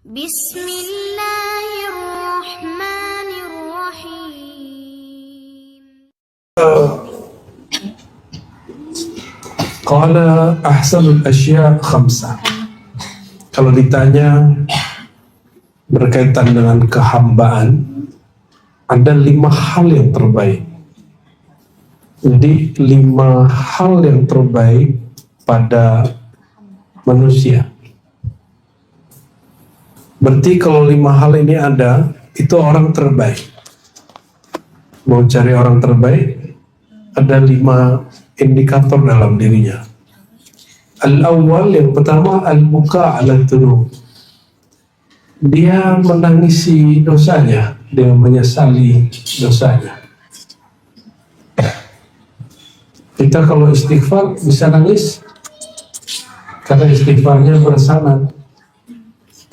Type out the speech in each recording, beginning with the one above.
Bismillahirrahmanirrahim. Qala ahsanul asya khamsah. Kalau ditanya berkaitan dengan kehambaan, ada 5 hal yang terbaik. Jadi 5 hal yang terbaik pada manusia. Berarti kalau 5 hal ini ada, itu orang terbaik. Mau cari orang terbaik, ada 5 indikator dalam dirinya. Al-awwal, yang pertama, al-buka ala dzunub. Dia menangisi dosanya, dia menyesali dosanya. Kita kalau istighfar bisa nangis karena istighfarnya bersanad.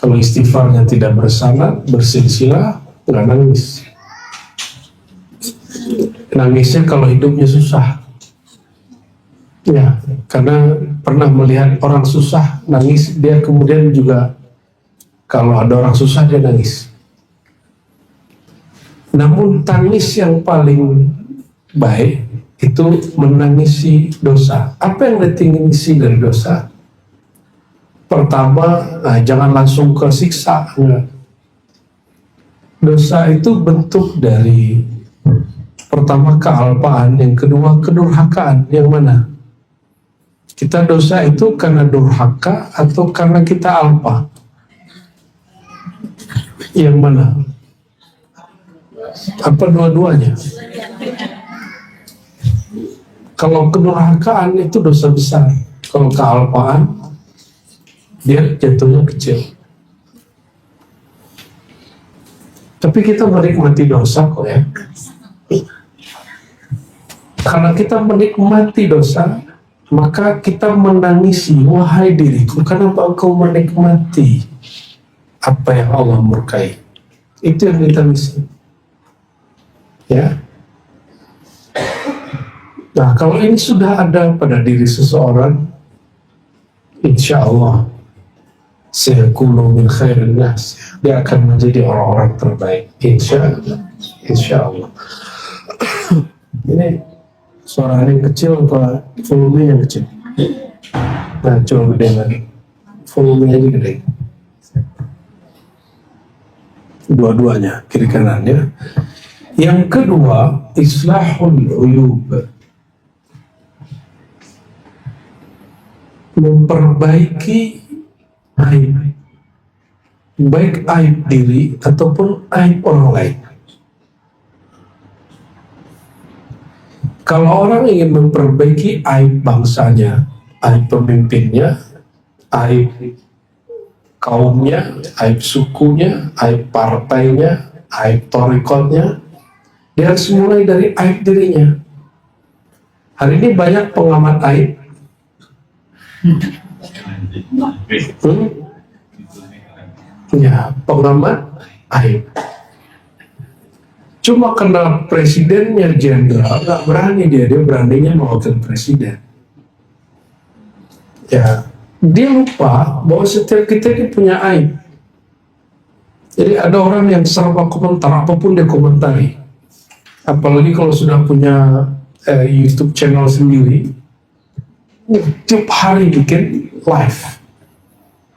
Kalau istighfarnya tidak bersanad, bersilsilah, nggak nangis. Nangisnya kalau hidupnya susah. Ya, karena pernah melihat orang susah nangis, dia kemudian juga kalau ada orang susah dia nangis. Namun tangis yang paling baik itu menangisi dosa. Apa yang ditingisi dari dosa? Pertama, jangan langsung ke siksa. Enggak. Dosa itu bentuk dari pertama kealpaan, yang kedua kedurhakaan. Yang mana? Kita dosa itu karena durhaka atau karena kita alpa? Yang mana? Apa dua-duanya? Kalau kedurhakaan itu dosa besar. Kalau kealpaan, dia jatuhnya kecil. Tapi kita menikmati dosa kok ya. Karena kita menikmati dosa, maka kita menangisi, wahai diriku, kenapa engkau menikmati apa yang Allah murkai? Itu yang ditangisi. Ya. Nah, kalau ini sudah ada pada diri seseorang, insya Allah sayakunu min khairin nas, dia akan menjadi orang-orang terbaik, insya Allah. Ini suara yang kecil apa volumenya yang kecil? Nah, coba gede lagi, volumenya aja gede. Dua-duanya, kiri kanannya. Yang kedua, islahul uyub, memperbaiki aib, baik aib diri ataupun aib orang lain. Kalau orang ingin memperbaiki aib bangsanya, aib pemimpinnya, aib kaumnya, aib sukunya, aib partainya, aib torikotnya, dia harus mulai dari aib dirinya. Hari ini banyak pengamat aib. Ya, pengamat aib. Cuma karena presidennya jenderal, nggak berani dia beraninya mewakil presiden. Ya, dia lupa bahwa setiap kita ini punya aib. Jadi ada orang yang serba komentar, apapun dia komentari. Apalagi kalau sudah punya YouTube channel sendiri, tiap hari bikin live,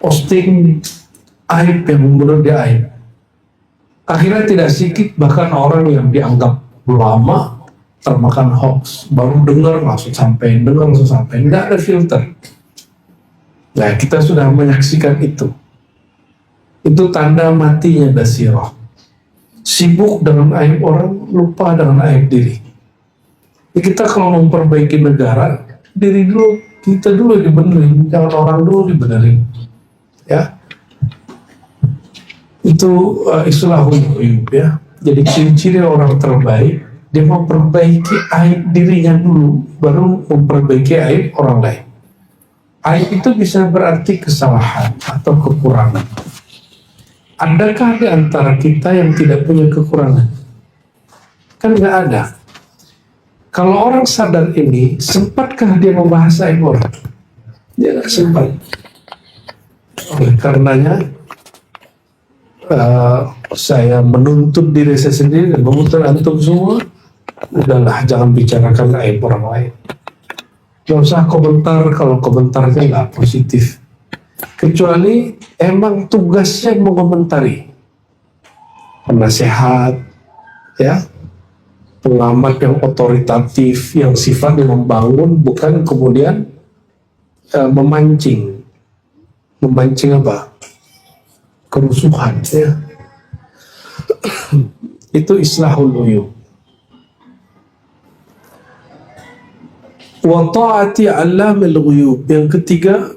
posting aib yang menurut dia aib. Akhirnya tidak sedikit bahkan orang yang dianggap ulama termakan hoax, baru dengar langsung sampai, nggak ada filter. Nah, kita sudah menyaksikan itu. Itu tanda matinya basirah. Sibuk dengan aib orang, lupa dengan aib diri. Kita kalau memperbaiki negara, diri dulu, kita dulu dibenerin, jangan orang dulu dibenerin. Ya, itu islahul uyub ya. Jadi ciri-ciri orang terbaik, dia memperbaiki aib dirinya dulu, baru memperbaiki aib orang lain. Aib itu bisa berarti kesalahan atau kekurangan. Adakah di antara kita yang tidak punya kekurangan? Kan nggak ada. Kalau orang sadar ini, sempatkah dia membahas aib orang? Dia nggak sempat. Oleh karenanya, saya menuntut diri saya sendiri dan menuntut antum semua, udahlah jangan bicarakan aib orang lain. Gak usah komentar kalau komentarnya nggak positif. Kecuali emang tugasnya mengomentari. Penasehat, ya, pengamat yang otoritatif, yang sifatnya membangun, bukan kemudian memancing. Memancing apa? Kerusuhan, ya. Itu islahul uyub. Wa ta'ati 'allamil ghuyub. Yang ketiga,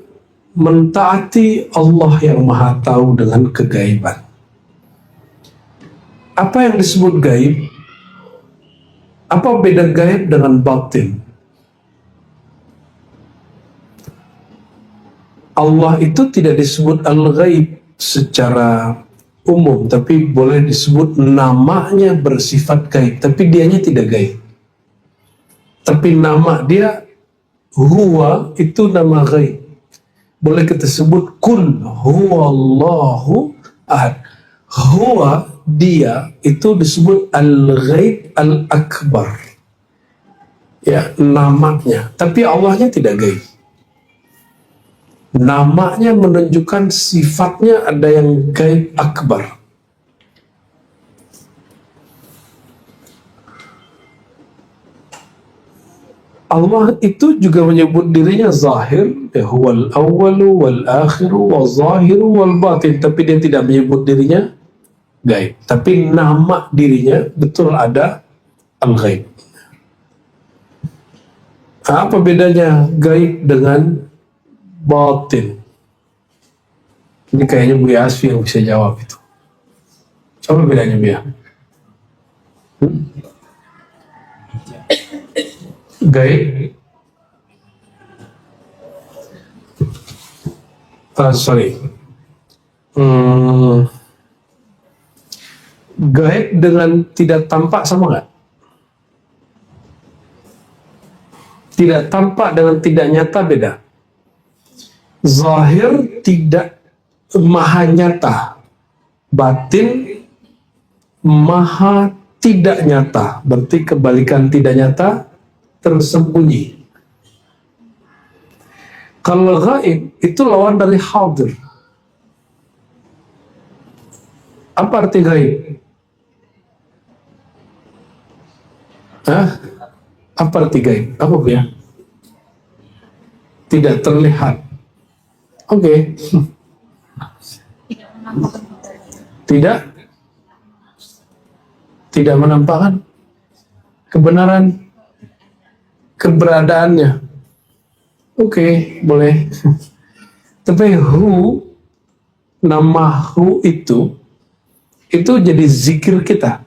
mentaati Allah yang Maha Tahu dengan kegaiban. Apa yang disebut gaib? Apa beda gaib dengan batin? Allah itu tidak disebut al-ghaib secara umum, tapi boleh disebut namanya bersifat gaib, tapi dianya tidak gaib. Tapi nama dia huwa itu nama ghaib. Boleh kita sebut kul huwallahu ahad. Huwa dia itu disebut al-ghaib al-akbar. Ya, namanya. Tapi Allahnya tidak gaib. Namanya menunjukkan sifatnya ada yang gaib akbar. Allah itu juga menyebut dirinya zahir, ya huwal awwalu wal akhiru wal zahiru wal batin, tapi dia tidak menyebut dirinya gaib. Tapi nama dirinya betul ada al-ghaib. Apa bedanya gaib dengan batin? Ini kayaknya Buya Asfi yang bisa jawab itu. Apa bedanya, Buya? Gaib, gaib dengan tidak tampak sama nggak? Tidak tampak dengan tidak nyata beda. Zahir tidak maha nyata, batin maha tidak nyata. Berarti kebalikan tidak nyata, tersembunyi. Kalau gaib itu lawan dari hadir. Apa arti gaib? Apa arti gaib? Apa ya? Tidak terlihat. Oke. Tidak menampakkan kebenaran keberadaannya. Oke, boleh. Tapi nama itu jadi zikir kita.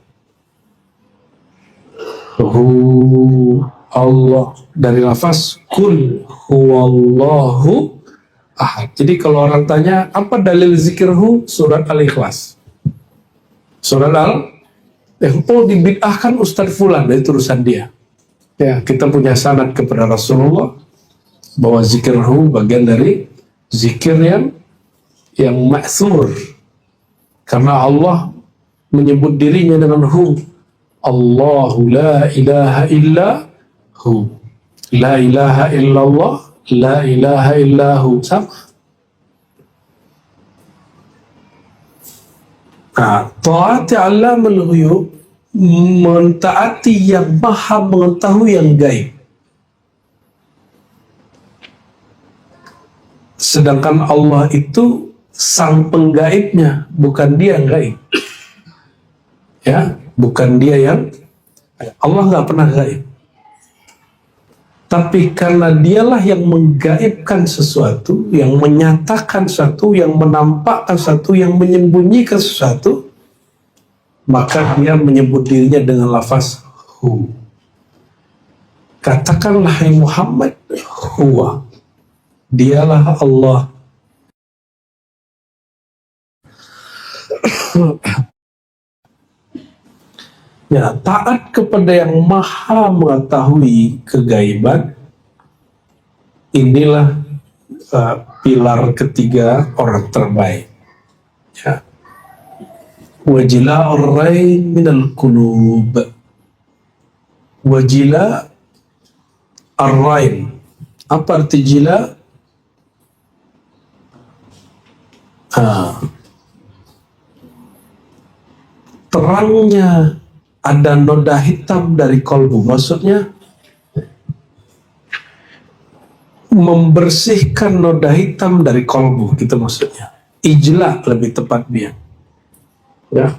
Allah dari lafaz kul huwallahu ahad. Jadi kalau orang tanya apa dalil zikir surat Al-Ikhlas. Surat dibid'ahkan Ustadz Fulan, dari urusan dia. Ya, kita punya sanad kepada Rasulullah bahwa zikir bagian dari zikir yang ma'thur. Karena Allah menyebut dirinya dengan Allahu la ilaha illa hu. La ilaha illallah, la ilaha illahu. Sama. Ta'ati 'allamul ghuyub, mentaati yang maha mengetahui yang gaib. Sedangkan Allah itu sang penggaibnya, bukan dia yang gaib. Ya, bukan dia yang Allah nggak pernah gaib. Tapi karena dialah yang menggaibkan sesuatu, yang menyatakan sesuatu, yang menampakkan sesuatu, yang menyembunyikan sesuatu, maka dia menyebut dirinya dengan lafaz hu. Katakanlah hai Muhammad, huwa. Dialah Allah. Ya, taat kepada yang maha mengetahui kegaiban, inilah pilar ketiga orang terbaik. Ya. Wajila'ur rain minal qulub. Wajila ar-rain. Apa arti jila? Terangnya ada noda hitam dari kolbu. Maksudnya membersihkan noda hitam dari kolbu, gitu maksudnya. Ijla lebih tepatnya, ya,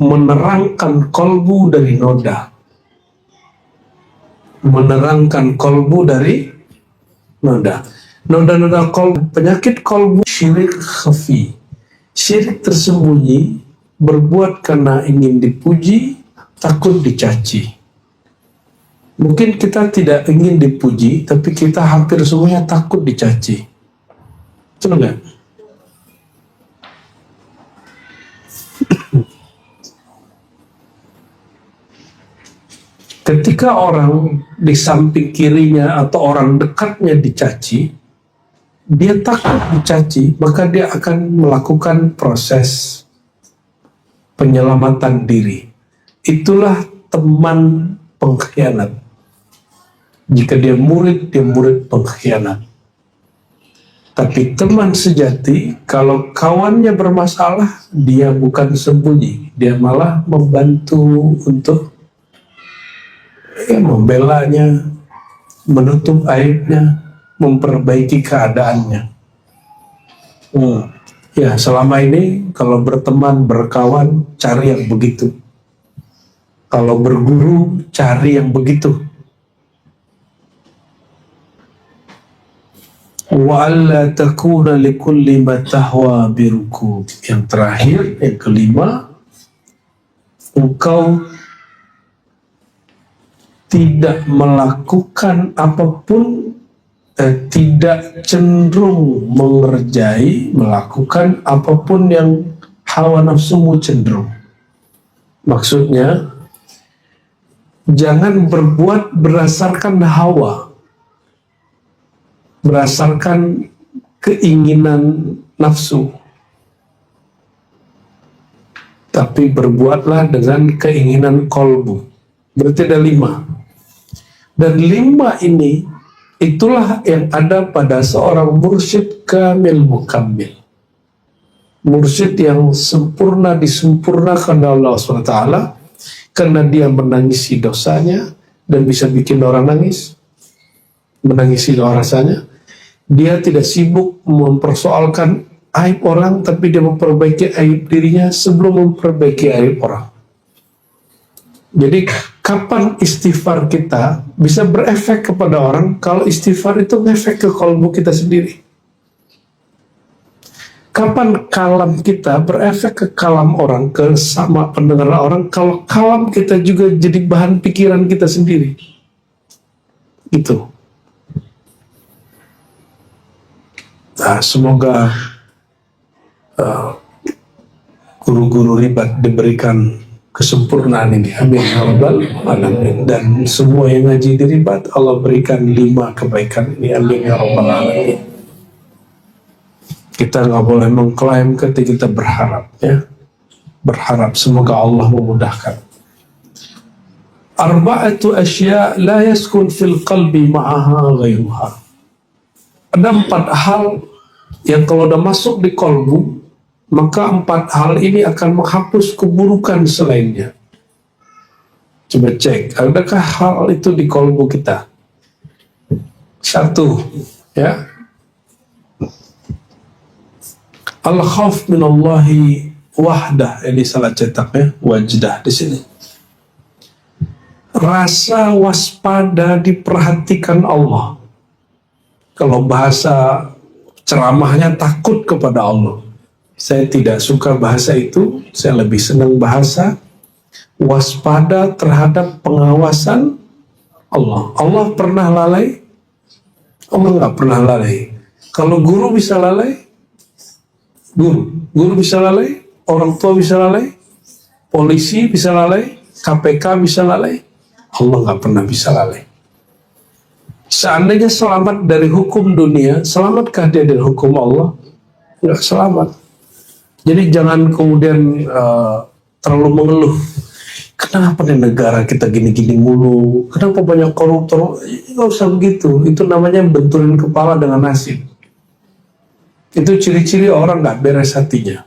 menerangkan kolbu dari noda, menerangkan kolbu dari noda. Noda-noda kolbu, penyakit kolbu, syirik khafi, syirik tersembunyi, berbuat karena ingin dipuji, takut dicaci. Mungkin kita tidak ingin dipuji, tapi kita hampir semuanya takut dicaci. Betul nggak? Ketika orang di samping kirinya atau orang dekatnya dicaci, dia takut dicaci, maka dia akan melakukan proses penyelamatan diri. Itulah teman pengkhianat. Jika dia murid pengkhianat. Tapi teman sejati, kalau kawannya bermasalah, dia bukan sembunyi, dia malah membantu untuk membelanya, menutup aibnya, memperbaiki keadaannya. Ya, selama ini kalau berteman, berkawan, cari yang begitu. Kalau berguru, cari yang begitu. Wa alla takuna likulli ma tahwa birukub. Yang terakhir, yang kelima, engkau tidak melakukan apapun, tidak cenderung melakukan apapun yang hawa nafsumu cenderung. Maksudnya, jangan berbuat berdasarkan hawa, berdasarkan keinginan nafsu, tapi berbuatlah dengan keinginan kolbu. Berarti ada 5. Dan 5 ini, itulah yang ada pada seorang mursyid kamil mukammil. Mursyid yang sempurna, disempurnakan oleh Allah SWT, karena dia menangisi dosanya dan bisa bikin orang nangis, menangisi doa rasanya. Dia tidak sibuk mempersoalkan aib orang, tapi dia memperbaiki aib dirinya sebelum memperbaiki aib orang. Jadi kapan istighfar kita bisa berefek kepada orang? Kalau istighfar itu ngefek ke kalbu kita sendiri. Kapan kalam kita berefek ke kalam orang, ke sama pendengar orang? Kalau kalam kita juga jadi bahan pikiran kita sendiri. Itu. Nah, semoga guru-guru ribat diberikan kesempurnaan ini, amin ya rabbal alamin. Dan semua yang ngaji di ribat, Allah berikan 5 kebaikan ini, amin ya rabbal alamin. Kita nggak boleh mengklaim ketika kita berharap, ya, berharap semoga Allah memudahkan. Arba'atu asya la yaskun fil qalbi ma'aha ghairuha. Ada 4 hal yang kalau udah masuk di kolbu, maka 4 hal ini akan menghapus keburukan selainnya. Coba cek, adakah hal itu di kolbu kita? 1, ya, al-khauf minallahi wahdah. Ini salah cetaknya, wajdah di sini. Rasa waspada, diperhatikan Allah. Kalau bahasa ceramahnya takut kepada Allah. Saya tidak suka bahasa itu, saya lebih senang bahasa waspada terhadap pengawasan Allah. Allah pernah lalai? Allah nggak pernah lalai. Kalau guru bisa lalai, guru bisa lalai, orang tua bisa lalai, polisi bisa lalai, KPK bisa lalai, Allah nggak pernah bisa lalai. Seandainya selamat dari hukum dunia, selamatkah dia dari hukum Allah? Nggak selamat. Jadi jangan kemudian terlalu mengeluh. Kenapa nih negara kita gini-gini mulu? Kenapa banyak koruptor? Nggak usah begitu. Itu namanya benturin kepala dengan nasib. Itu ciri-ciri orang nggak beres hatinya.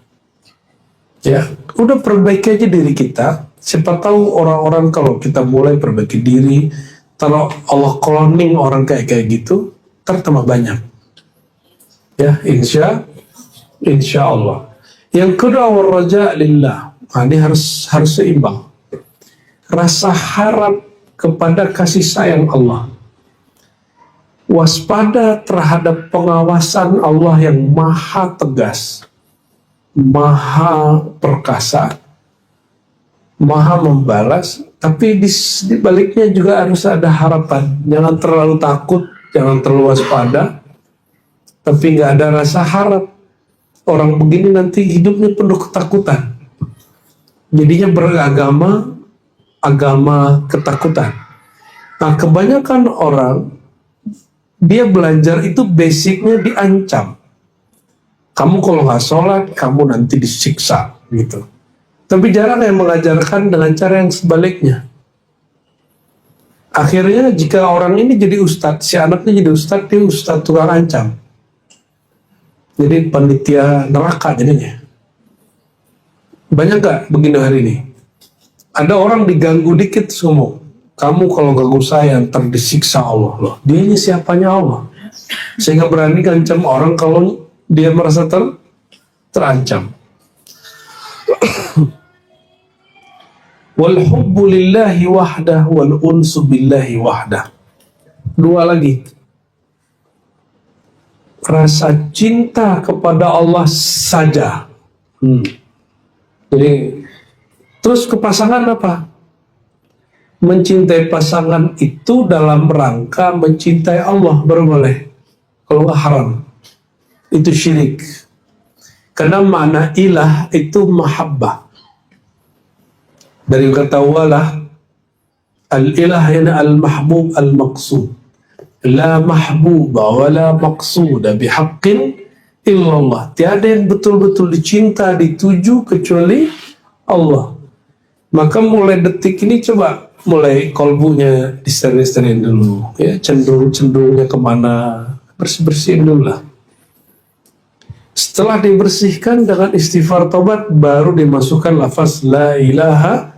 Ya, udah perbaiki aja diri kita. Siapa tahu orang-orang kalau kita mulai perbaiki diri, kalau Allah cloning orang kayak gitu, tambah banyak. Ya, insya Allah. Yang kedua, warraja lillah. Nah, ini harus seimbang. Rasa harap kepada kasih sayang Allah, waspada terhadap pengawasan Allah yang maha tegas, maha perkasa, maha membalas, tapi di baliknya juga harus ada harapan. Jangan terlalu takut, jangan terlalu waspada, tapi nggak ada rasa harap. Orang begini nanti hidupnya penuh ketakutan, jadinya beragama ketakutan. Nah, kebanyakan orang dia belajar itu basicnya diancam. Kamu kalau nggak sholat, kamu nanti disiksa gitu. Tapi jarang yang mengajarkan dengan cara yang sebaliknya. Akhirnya jika orang ini jadi ustadz, si anaknya jadi ustadz, dia ustadz tukang ancam. Jadi panitia neraka jadinya. Banyak nggak begini hari ini? Ada orang diganggu dikit ngomong, kamu kalau ganggu saya ntar disiksa Allah loh. Dia ini siapanya Allah, sehingga berani ngancam orang kalau dia merasa terancam. Wal hubbu lillahi wahdah wal unsu billahi wahdah. Dua lagi. Rasa cinta kepada Allah saja. Jadi terus ke pasangan apa? Mencintai pasangan itu dalam rangka mencintai Allah baru boleh. Kalau nggak haram. Itu syirik. Karena makna ilah itu mahabbah. Dari kata walah, al-ilah yana al-mahbub al-maqsud. La mahbuba wa la maqsuda bihaqqin illallah. Tiada yang betul-betul dicinta, dituju kecuali Allah. Maka mulai detik ini coba mulai kolbunya disering-sering dulu, ya, cenderungnya kemana, bersih-bersihin dulu lah. Setelah dibersihkan dengan istighfar taubat, baru dimasukkan lafaz la ilaha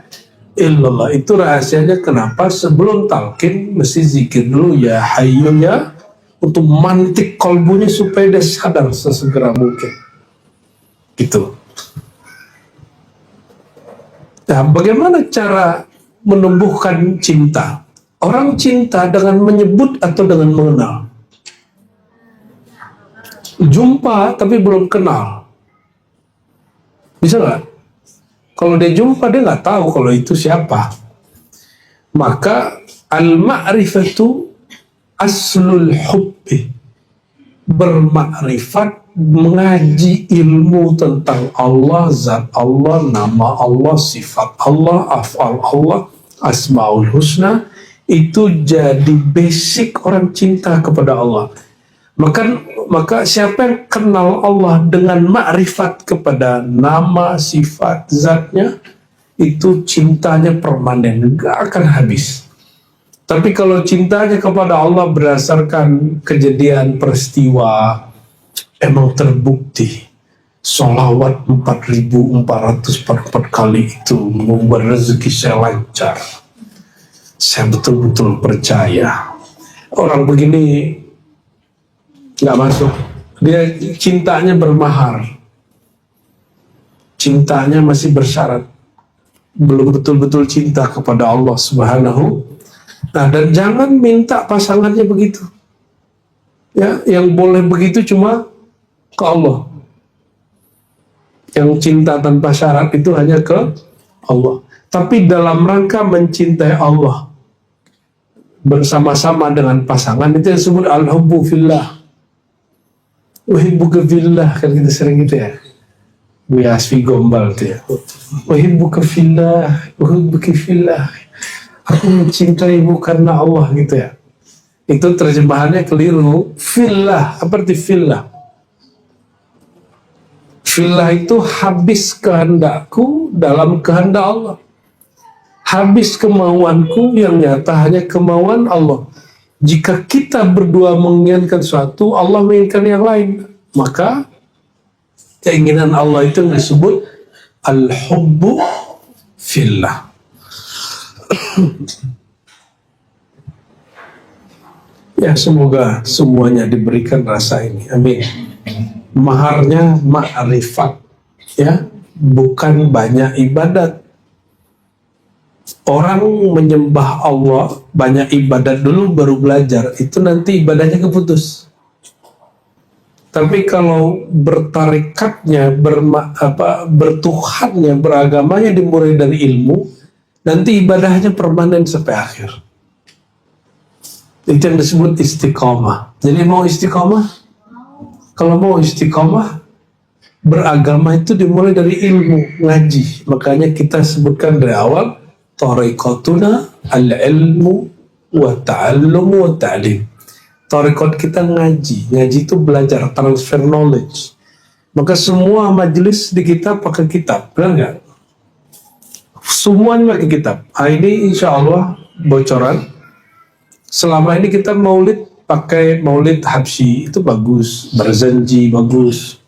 illallah. Itu rahasianya kenapa sebelum talqin mesti zikir dulu ya hayyu ya, untuk mantik kolbunya supaya dia sadar sesegera mungkin. Gitu. Nah, bagaimana cara menumbuhkan cinta? Orang cinta dengan menyebut atau dengan mengenal. Jumpa tapi belum kenal. Bisa nggak? Kalau dia jumpa dia nggak tahu kalau itu siapa. Maka al-ma'rifatu aslul hubbi. Bermakrifat, mengaji ilmu tentang Allah, zat Allah, nama Allah, sifat Allah, af'al Allah, asmaul husna, itu jadi basic orang cinta kepada Allah. Maka siapa yang kenal Allah dengan makrifat kepada nama, sifat, zatnya, itu cintanya permanen, gak akan habis. Tapi kalau cintanya kepada Allah berdasarkan kejadian peristiwa, emang terbukti sholawat 4.444 kali itu membuat rezeki saya lancar. Saya betul-betul percaya. Orang begini nggak masuk. Dia cintanya bermahar. Cintanya masih bersyarat. Belum betul-betul cinta kepada Allah Subhanahu. Nah, dan jangan minta pasangannya begitu. Ya, yang boleh begitu cuma ke Allah. Yang cinta tanpa syarat itu hanya ke Allah. Tapi dalam rangka mencintai Allah bersama-sama dengan pasangan, itu yang disebut al-hubbu fillah. Uhibbuka fillah, kan kita sering gitu ya. Bu Yasfi Gombal tuh ya. Uhibbuka fillah, uhibbuka fillah. Aku mencintaimu karena Allah gitu ya. Itu terjemahannya keliru. Fillah, apa arti fillah? Fillah itu habis kehendakku dalam kehendak Allah. Habis kemauanku yang nyata hanya kemauan Allah. Jika kita berdua menginginkan sesuatu, Allah menginginkan yang lain, maka keinginan Allah itu disebut al-hubbu fillah. Ya, semoga semuanya diberikan rasa ini. Amin. Maharnya ma'rifat, ya, bukan banyak ibadat. Orang menyembah Allah banyak ibadat dulu baru belajar, itu nanti ibadahnya keputus. Tapi kalau bertarikatnya, bertuhannya, beragamanya dimulai dari ilmu, nanti ibadahnya permanen sampai akhir. Itu yang disebut istiqomah. Jadi mau istiqomah? Kalau mau istiqomah, beragama itu dimulai dari ilmu, ngaji. Makanya kita sebutkan dari awal, tariqatuna al-ilmu wa ta'allumu wa ta'lim. Tariqat kita ngaji. Ngaji itu belajar, transfer knowledge. Maka semua majelis di kita pakai kitab, benar nggak? Semuanya pakai kitab. Ini insya Allah bocoran. Selama ini kita maulid pakai maulid Habsyi, itu bagus. Barzanji bagus.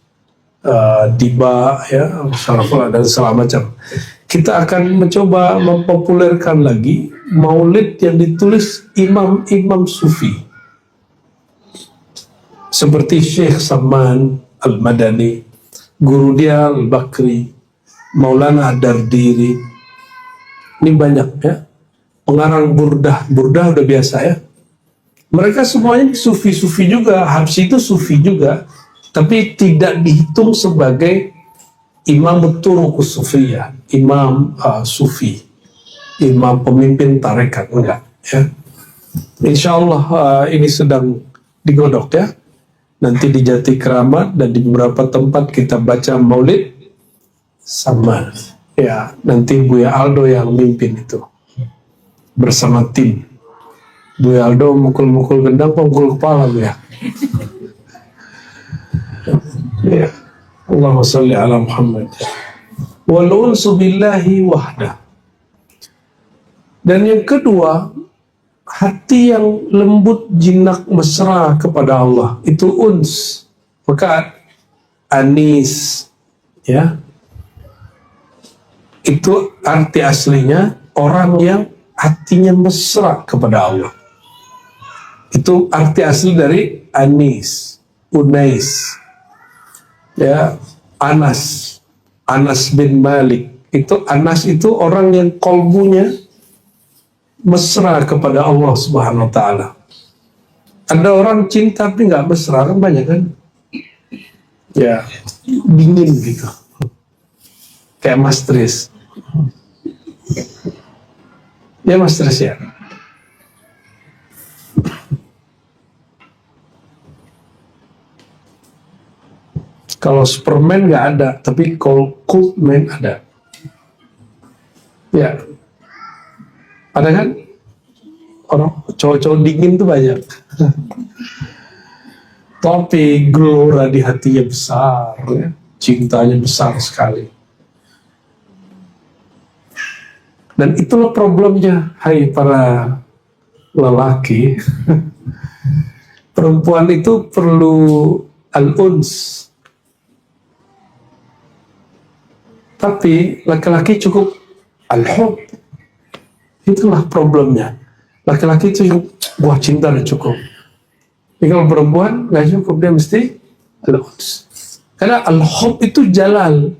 Diba, ya, Syarafullah dan segala macam. Kita akan mencoba mempopulerkan lagi maulid yang ditulis imam-imam sufi seperti Syekh Saman Al-Madani, guru dia Al-Bakri, Maulana Dardiri. Ini banyak, ya. Pengarang burdah udah biasa, ya. Mereka semuanya sufi-sufi juga. Habsyi itu sufi juga, tapi tidak dihitung sebagai imam turuqus sufiyah, imam sufi, imam pemimpin tarekat, enggak, ya. Insya Allah ini sedang digodok, ya. Nanti di Jati Keramat dan di beberapa tempat kita baca maulid sama, ya. Nanti Buya Aldo yang mimpin itu bersama tim. Buya Aldo mukul-mukul gendang, mukul kepala, ya. Ya. Allahumma salli ala Muhammad. Wal unsu billahi wahdah. Dan yang kedua, hati yang lembut, jinak, mesra kepada Allah, itu uns. Maka anis, ya, itu arti aslinya orang yang hatinya mesra kepada Allah. Itu arti asli dari anis, unais, ya. Anas bin Malik, itu Anas itu orang yang kolbunya mesra kepada Allah Subhanahu wa ta'ala. Ada orang cinta tapi nggak mesra, kan banyak, kan, ya, dingin gitu, kayak Mas Tris, ya, Mas Tris, ya. Kalau Superman nggak ada, tapi kalau Coldman ada, ya. Ada, kan? Orang cowok-cowok dingin tuh banyak. Tapi gelora di hatinya besar, ya. Cintanya besar sekali. Dan itulah problemnya, hai para lelaki. Perempuan itu perlu al-uns. Tapi laki-laki cukup al-hub. Itulah problemnya. Laki-laki itu buah cinta udah cukup. Tapi kalau perempuan nggak cukup, dia mesti al-uns. Karena al-hub itu jalal,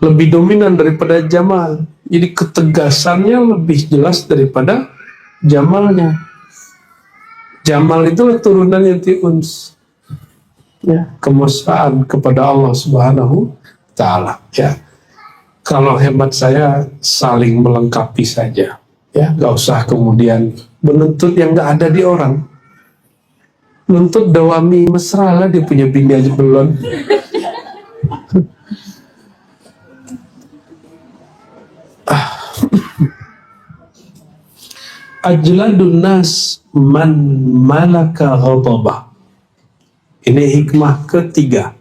lebih dominan daripada jamal. Jadi ketegasannya lebih jelas daripada jamalnya. Jamal itu turunan yang uns, ya, kemesraan kepada Allah Subhanahu wa ta'ala, ya. Kalau hemat saya saling melengkapi saja, ya, nggak usah kemudian menuntut yang nggak ada di orang. Nuntut Dawami mesra lah, dia punya bini aja belum. Ajladun nas man malaka ghadabah. Ini hikmah ketiga.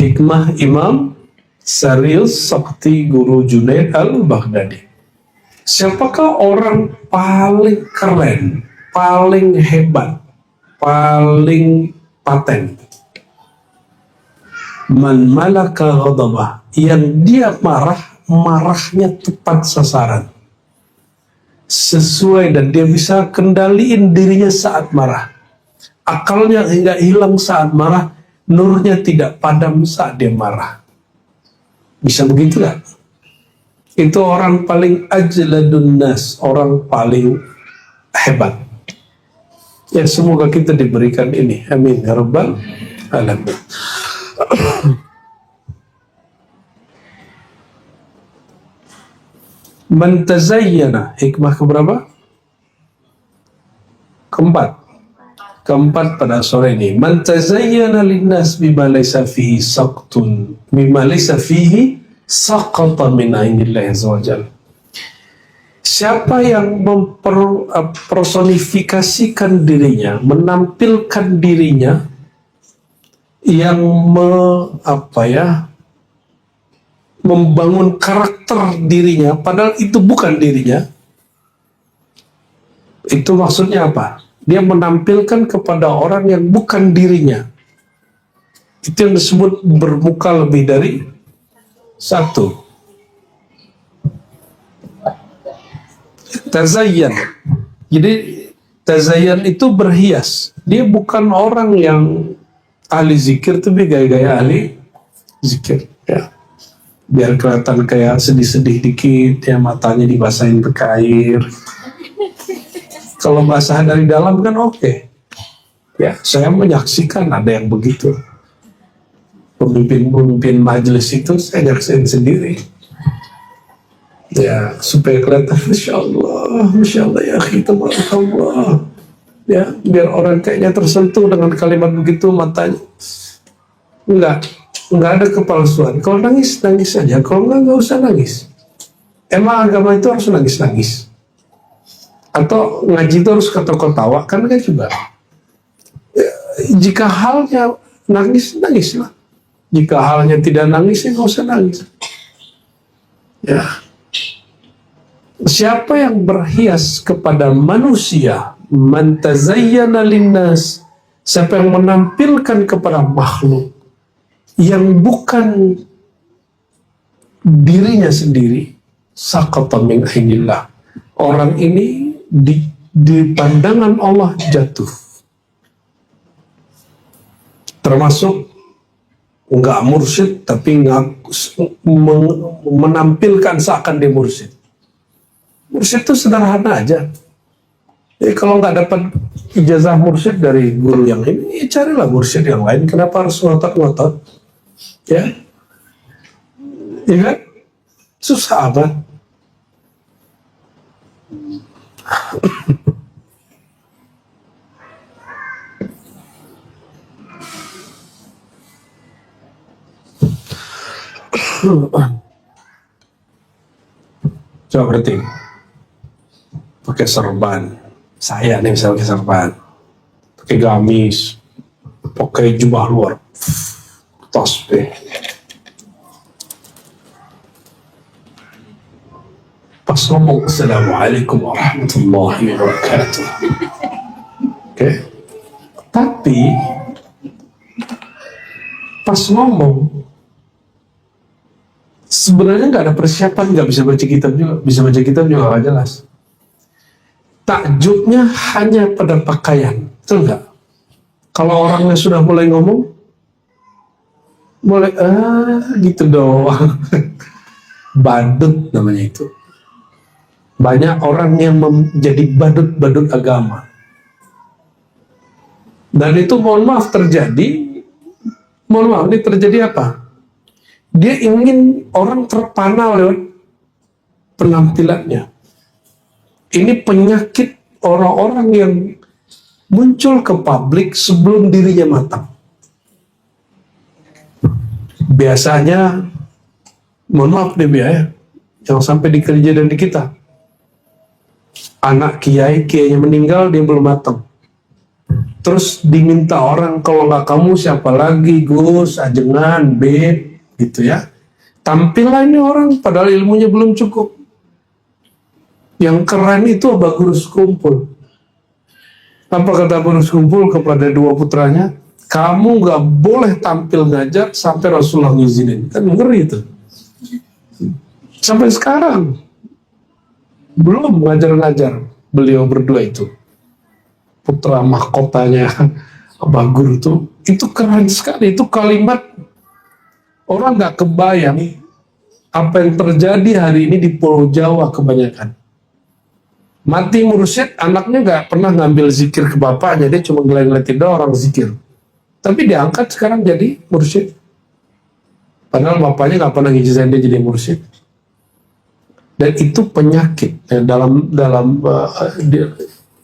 hikmah Imam Sarius Sakti Guru Junaid al-Baghdadi. Siapakah orang paling keren, paling hebat, paling paten? Man malaka ghadabah, yang dia marahnya tepat sasaran, sesuai, dan dia bisa kendaliin dirinya saat marah. Akalnya hingga hilang saat marah, nurnya tidak padam saat dia marah. Bisa begitu gak? Itu orang paling ajladun nas, orang paling hebat. Ya, semoga kita diberikan ini. Amin ya rabbal alamin. Man tazayyana, hikmah keberapa? Keempat pada sore ini. Man tazayyana linnas bima laysa fihi saqtun, bima laysa fihi saqata min ainillahi azza wajalla. Siapa yang mempersonifikasikan dirinya, menampilkan dirinya, yang membangun karakter dirinya, padahal itu bukan dirinya. Itu maksudnya apa? Dia menampilkan kepada orang yang bukan dirinya. Itu yang disebut bermuka lebih dari satu. Tazayyan. Jadi tazayyan itu berhias. Dia bukan orang yang ahli zikir, tapi gaya-gaya ahli zikir. Ya. Biar kelihatan kayak sedih-sedih dikit, ya, matanya dibasahin pakai air. Kalau basah dari dalam kan oke. Ya, saya menyaksikan ada yang begitu. Pemimpin majelis itu saya nyaksiin sendiri. Ya, supaya kelihatan Masya Allah ya kita Allah. Ya, biar orang kayaknya tersentuh dengan kalimat begitu, matanya enggak ada kepalsuan. Kalau nangis saja, kalau enggak usah nangis. Emang agama itu harus nangis? Atau ngaji itu harus ketawa-ketawa? Kan juga. Ya, jika halnya nangislah. Jika halnya tidak nangis, ya nggak usah nangis. Ya. Siapa yang berhias kepada manusia, man tazayyana linnas, siapa yang menampilkan kepada makhluk yang bukan dirinya sendiri, saqata min ainillah. Orang ini di pandangan Allah jatuh. Termasuk nggak mursyid, tapi menampilkan seakan dia mursyid. Mursyid itu sederhana aja. Jadi kalau nggak dapat ijazah mursyid dari guru yang ini, ya carilah mursyid yang lain. Kenapa harus ngotot-ngotot? Ya, ya kan? Susah amat. Coba berarti pakai serban. Saya nih misalnya pakai serban, pakai gamis, pakai jubah luar, tasbih. Pas ngomong Assalamualaikum warahmatullahi wabarakatuh. Oke. Tapi pas ngomong sebenarnya nggak ada persiapan, nggak bisa baca kitab juga nggak jelas. Takjubnya hanya pada pakaian, betul nggak? Kalau orangnya sudah mulai ngomong, mulai gitu doang. Badut namanya itu. Banyak orang yang menjadi badut agama. Dan itu ini terjadi apa? Dia ingin orang terpana lewat penampilannya. Ini penyakit orang-orang yang muncul ke publik sebelum dirinya matang. Biasanya, mohon maaf nih ya, yang sampai di kejadian di kita. Anak kiainya meninggal, dia belum matang. Terus diminta orang, kalau nggak kamu siapa lagi, Gus, ajengan, Beb, gitu ya. Tampillah ini orang, padahal ilmunya belum cukup. Yang keren itu Aba Gurus Kumpul. Apa kata Gurus Kumpul kepada dua putranya? Kamu nggak boleh tampil ngajar sampai Rasulullah ngizinin. Kan ngeri itu. Sampai sekarang belum ngajar-ngajar beliau berdua itu. Putra mahkotanya Aba Guru itu keren sekali. Itu kalimat orang nggak kebayang apa yang terjadi hari ini di Pulau Jawa kebanyakan. Mati mursyid, anaknya nggak pernah ngambil zikir ke bapaknya, dia cuma ngeliatin orang zikir. Tapi diangkat sekarang jadi mursyid. Padahal bapaknya nggak pernah ngijazahin dia jadi mursyid. Dan itu penyakit ya, dalam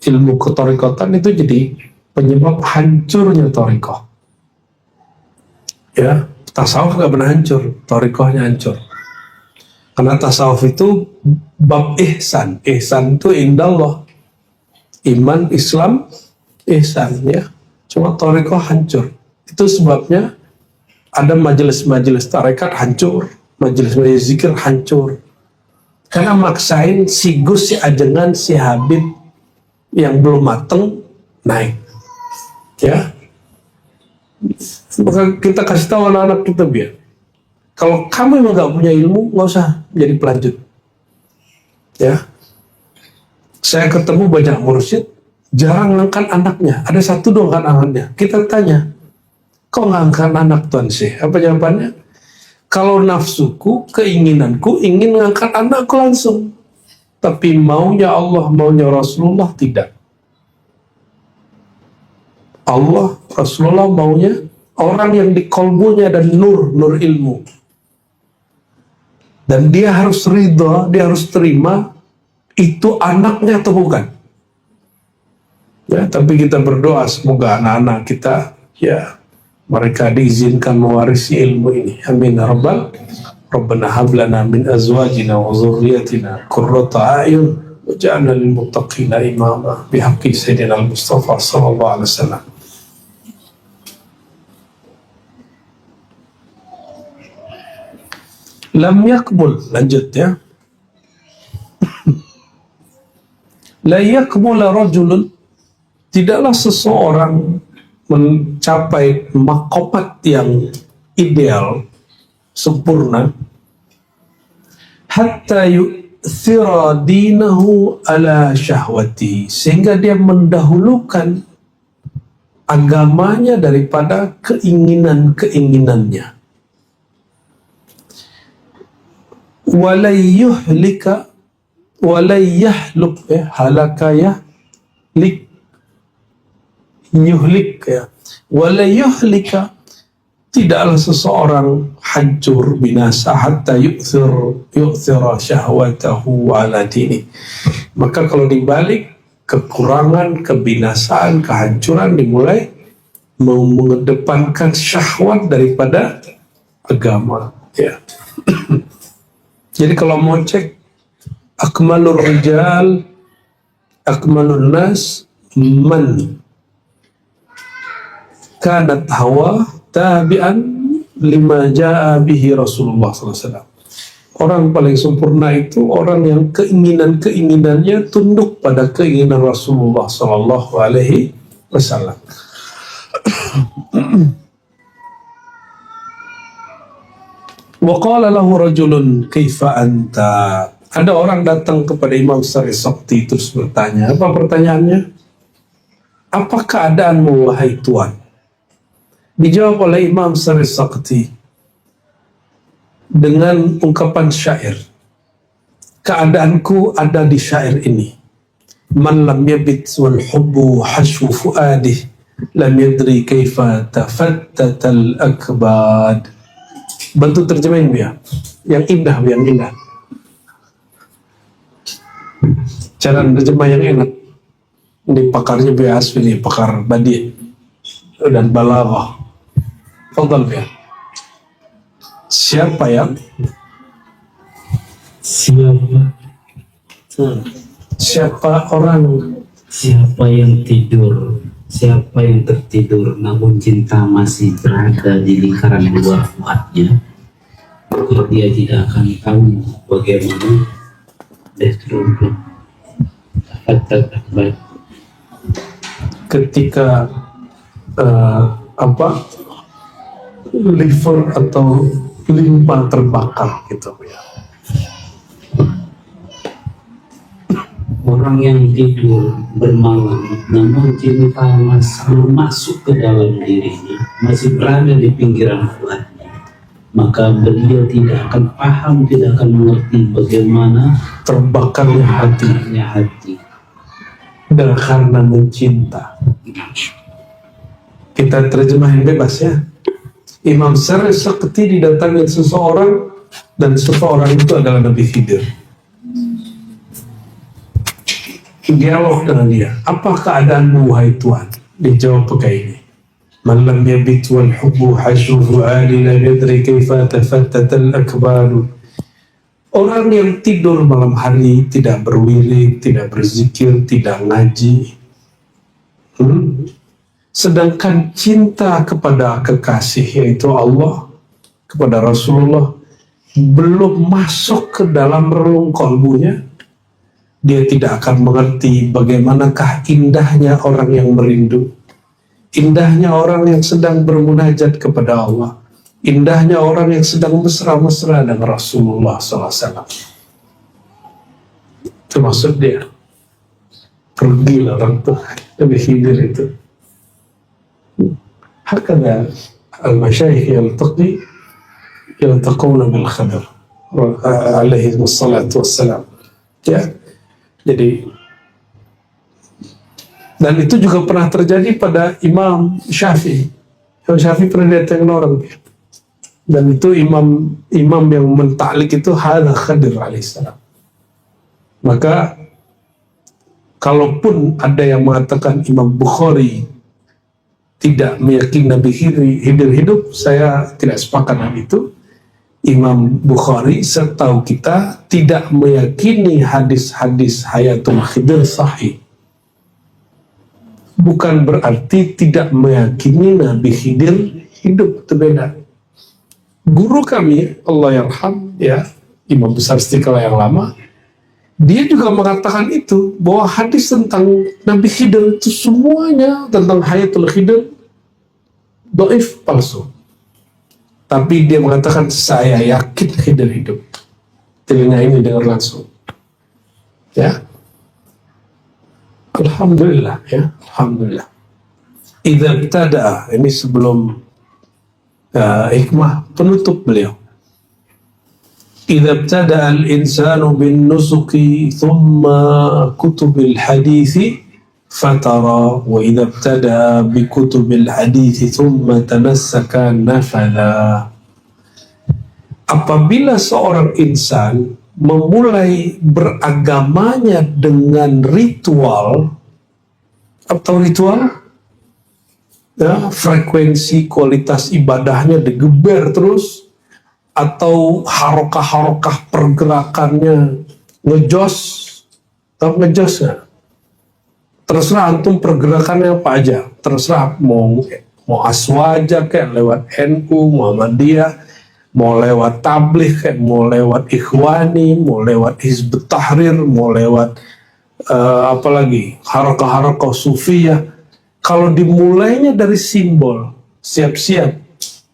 ilmu ketorikotan itu jadi penyebab hancurnya torikoh. Ya, tasawuf nggak pernah hancur, torikohnya hancur. Karena tasawuf itu bab ihsan. Ihsan itu indallah. Iman, Islam, ihsan ya. Cuma torikoh hancur. Itu sebabnya ada majelis-majelis tarekat hancur, majelis-majelis zikir hancur. Karena maksain si Gus, si Ajengan, si Habib yang belum mateng naik. Ya. Maka kita kasih tahu anak-anak kita biar. Kalau kamu memang gak punya ilmu, nggak usah jadi pelanjut. Ya, saya ketemu banyak mursyid, jarang ngangkat anaknya. Ada satu dong kan anaknya. Kita tanya, kok ngangkat anak Tuan Syekh? Apa jawabannya? Kalau nafsuku, keinginanku ingin ngangkat anakku langsung. Tapi maunya Allah, maunya Rasulullah tidak. Allah, Rasulullah maunya orang yang di kolbunya ada nur ilmu. Dan dia harus ridha, dia harus terima itu anaknya atau bukan. Ya, tapi kita berdoa semoga anak-anak kita ya mereka diizinkan mewarisi ilmu ini. Amin ya rabbal. Rabbana hab lana min azwajina wa dzurriyyatina qurrata a'yun waj'alna lil muttaqina imama bihaqqi sayyidina al-Mustafa sallallahu alaihi wasallam. Lam yakmul, lanjut ya. La yakmula rajulun, tidaklah seseorang mencapai makomat yang ideal, sempurna, hatta yu'thira dinahu ala syahwati, sehingga dia mendahulukan agamanya daripada keinginan-keinginannya. Walayyuhlika walayyuhluk halaka yahlik yuhlik ya. Walayyuhlika, tidaklah seseorang hancur binasa hatta yu'thira syahwatahu ala dini. Maka kalau dibalik kekurangan, kebinasaan, kehancuran dimulai mengedepankan syahwat daripada agama ya. Jadi kalau mau cek akmalur rijal, akmalun nas man kanat hawa tabi'an lima ja'a bihi Rasulullah SAW. Orang paling sempurna itu orang yang keinginannya tunduk pada keinginan Rasulullah Sallallahu Alaihi Wasallam. Wa qala lahu rajulun kaifa anta. Ada orang datang kepada Imam Sari Sakti terus bertanya. Apa pertanyaannya? Apa keadaanmu wahai Tuan? Dijawab oleh Imam Sari Sakti dengan ungkapan syair. Keadaanku ada di syair ini. Man lam yabit wal hubbu hashwu fuadih lam yadri kaifa tafattatal akbad. Bantu terjemahin biar yang indah, yang indah. Cara terjemah yang enak. Ini pakarnya biar asli, pakar badi dan balaghah. Fadal biar. Siapa yang siapa orang siapa yang tidur Siapa yang tertidur namun cinta masih berada di lingkaran luar fuadnya, maka dia tidak akan tahu bagaimana destruktif akbar. Ketika liver atau limpa terbakar gitu ya. Orang yang tidur bermalam namun cinta masih masuk ke dalam dirinya, masih berada di pinggiran fuadnya, maka beliau tidak akan paham, tidak akan mengerti bagaimana terbakarnya hati dan karena mencinta. Kita terjemahin bebas ya. Imam Syarif Sakti didatangi seseorang dan seseorang itu adalah Nabi Khidir. Dialog dengan dia, apa keadaanmu wahai Tuhan? Dijawab pakai ini, man lam yabit wal hubbu hashuhu ali la yadri kaifa tafattat al akbaru. Orang yang tidur malam hari, tidak berwirid, tidak berzikir, tidak ngaji, sedangkan cinta kepada kekasih yaitu Allah, kepada Rasulullah belum masuk ke dalam relung kalbunya, dia tidak akan mengerti bagaimanakah indahnya orang yang merindu, indahnya orang yang sedang bermunajat kepada Allah, indahnya orang yang sedang mesra-mesra dengan Rasulullah SAW. Termasuk dia. Pergilah orang tuh Nabi Khidir itu. Hakada al-masyayikh yaltaquna bil Khadir alaihi wassalatu wassalam. Ya. Jadi, dan itu juga pernah terjadi pada Imam Syafi'i. Imam Syafi'i pernah datang orang, dan itu imam yang mentaklik itu hadza Khadir alaihissalam. Maka kalaupun ada yang mengatakan Imam Bukhari tidak meyakini Nabi Khidir hidup, saya tidak sepakat dengan itu. Imam Bukhari setahu kita tidak meyakini hadis-hadis Hayatul Khidir sahih. Bukan berarti tidak meyakini Nabi Khidir hidup, itu beda. Guru kami, Allah yarham, ya, Imam Besar Istiqlal yang lama, dia juga mengatakan itu, bahwa hadis tentang Nabi Khidir itu semuanya tentang Hayatul Khidir dhaif, palsu. Tapi dia mengatakan, saya yakin Khidir hidup. Telinga ini dengar langsung. Ya. Alhamdulillah, ya. Alhamdulillah. Idza ibtada'a, ini sebelum hikmah penutup beliau. Idza ibtada'a al-insanu bin nusuki thumma kutubil hadithi fatara, wa idza ibtada'a bi kutubil hadithi thumma tamassaka nafadha. Apabila seorang insan memulai beragamanya dengan ritual ya, frekuensi kualitas ibadahnya digeber terus, atau harokah-harokah pergerakannya ngejos, tahu ngejos nggak? Terserah antum pergerakannya apa aja, terserah mau aswaja kayak lewat NU, Muhammadiyah, mau lewat tabligh, kayak mau lewat ikhwani, mau lewat Hizbut Tahrir, mau lewat apalagi harokah-harokah sufiyah. Kalau dimulainya dari simbol, siap-siap,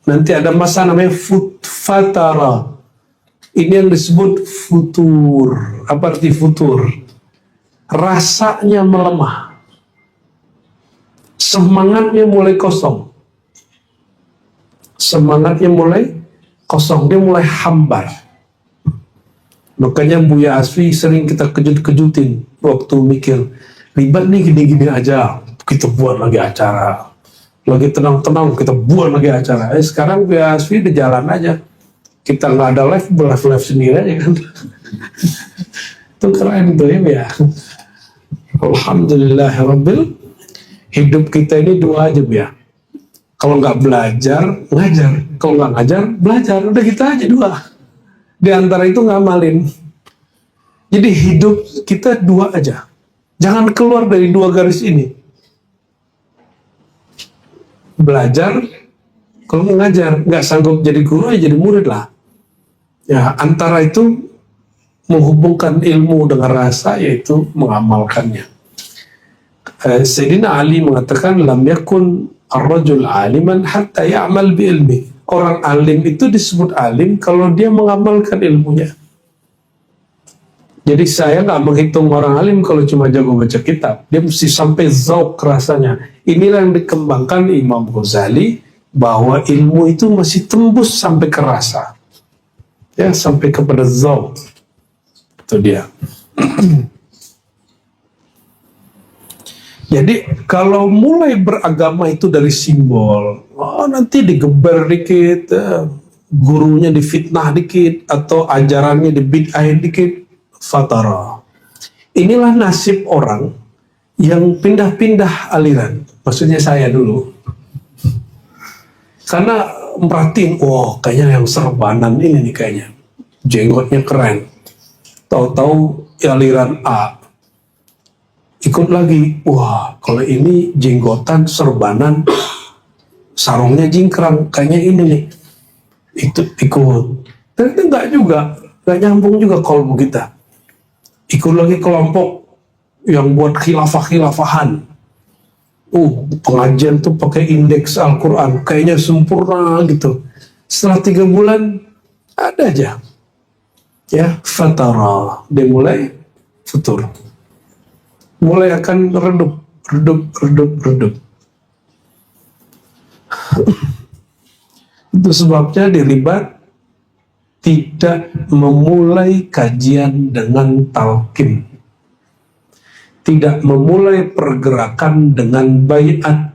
nanti ada masa namanya fatara. Ini yang disebut futur. Apa arti futur? Rasanya melemah, semangatnya mulai kosong, dia mulai hambar. Makanya Buya Asfi sering kita kejut-kejutin waktu mikir, ribet nih gini-gini aja, kita buat lagi acara. Lagi tenang-tenang, kita buat lagi acara. Sekarang Buya Asfi di jalan aja, kita nggak ada live sendiri aja kan. Itu keren tuh ya. Alhamdulillahirabbil, hidup kita ini dua aja ya. Kalau nggak belajar, ngajar. Kalau nggak ngajar, belajar. Udah kita aja dua. Di antara itu ngamalin. Jadi hidup kita dua aja. Jangan keluar dari dua garis ini. belajar, kalau mengajar. Nggak sanggup jadi guru, ya jadi murid lah. Ya, antara itu menghubungkan ilmu dengan rasa, yaitu mengamalkannya. Sayyidina Ali mengatakan, lam yakun ar-rajul aliman hatta ya'mal bi ilmi. Orang alim itu disebut alim kalau dia mengamalkan ilmunya. Jadi saya nggak menghitung orang alim kalau cuma jago baca kitab. Dia mesti sampai zauk rasanya. Inilah yang dikembangkan Imam Ghazali, bahwa ilmu itu masih tembus sampai ke rasa. Ya, sampai kepada zauk. Itu dia. Jadi kalau mulai beragama itu dari simbol, nanti digeber dikit, gurunya difitnah dikit, atau ajarannya dibid'ahin dikit, fatara. Inilah nasib orang yang pindah-pindah aliran. Maksudnya saya dulu. Karena merhatiin, kayaknya yang serbanan ini nih kayaknya. Jenggotnya keren. Tahu-tahu aliran A. Ikut lagi, kalau ini jenggotan, serbanan, sarungnya jingkrang, kayaknya ini nih. Itu ikut. Ternyata enggak juga, enggak nyambung juga kolbu kita. Ikut lagi kelompok yang buat khilafah-khilafahan. Pengajian tuh pakai indeks Al-Quran, kayaknya sempurna gitu. Setelah 3 bulan, ada aja. Ya, fatara. Dia mulai futur. Mulai akan redup. Itu sebabnya diribat tidak memulai kajian dengan talqin, tidak memulai pergerakan dengan baiat,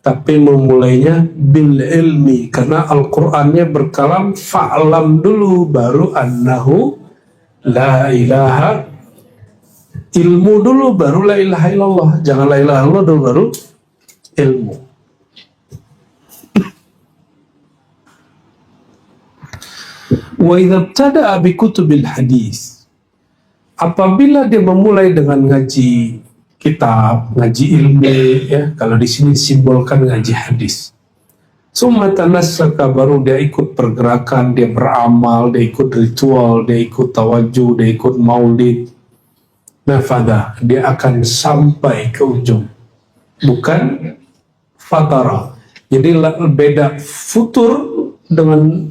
tapi memulainya bil ilmi, karena Al-Qur'annya berkalam fa'lam dulu baru annahu la ilaha, ilmu dulu baru la ilaha illallah. Jangan la ilaha illallah dulu baru ilmu. Wa idza ibtada'a bi kutubil hadis, apabila dia memulai dengan ngaji kitab, ngaji ilmu, ya, kalau di sini simbolkan ngaji hadis. Summa tanassaka, baru dia ikut pergerakan, dia beramal, dia ikut ritual, dia ikut tawajuh, dia ikut maulid. Nafada, dia akan sampai ke ujung, bukan fatara. Jadi beda futur dengan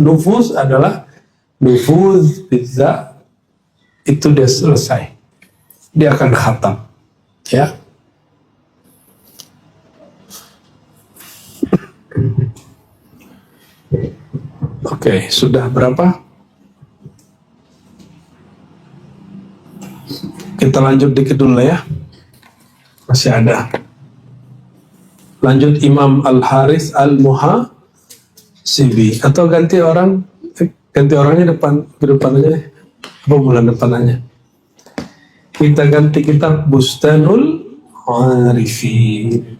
nufuz adalah nufuz bizza, itu dia selesai, dia akan khatam, ya. Oke, sudah berapa? Kita lanjut dikit dulu ya, masih ada. Lanjut Imam Al-Haris Al-Muhasibi, atau ganti orangnya ke depan aja deh. Apa bulan depan aja? Kita ganti kitab Bustanul Arifin.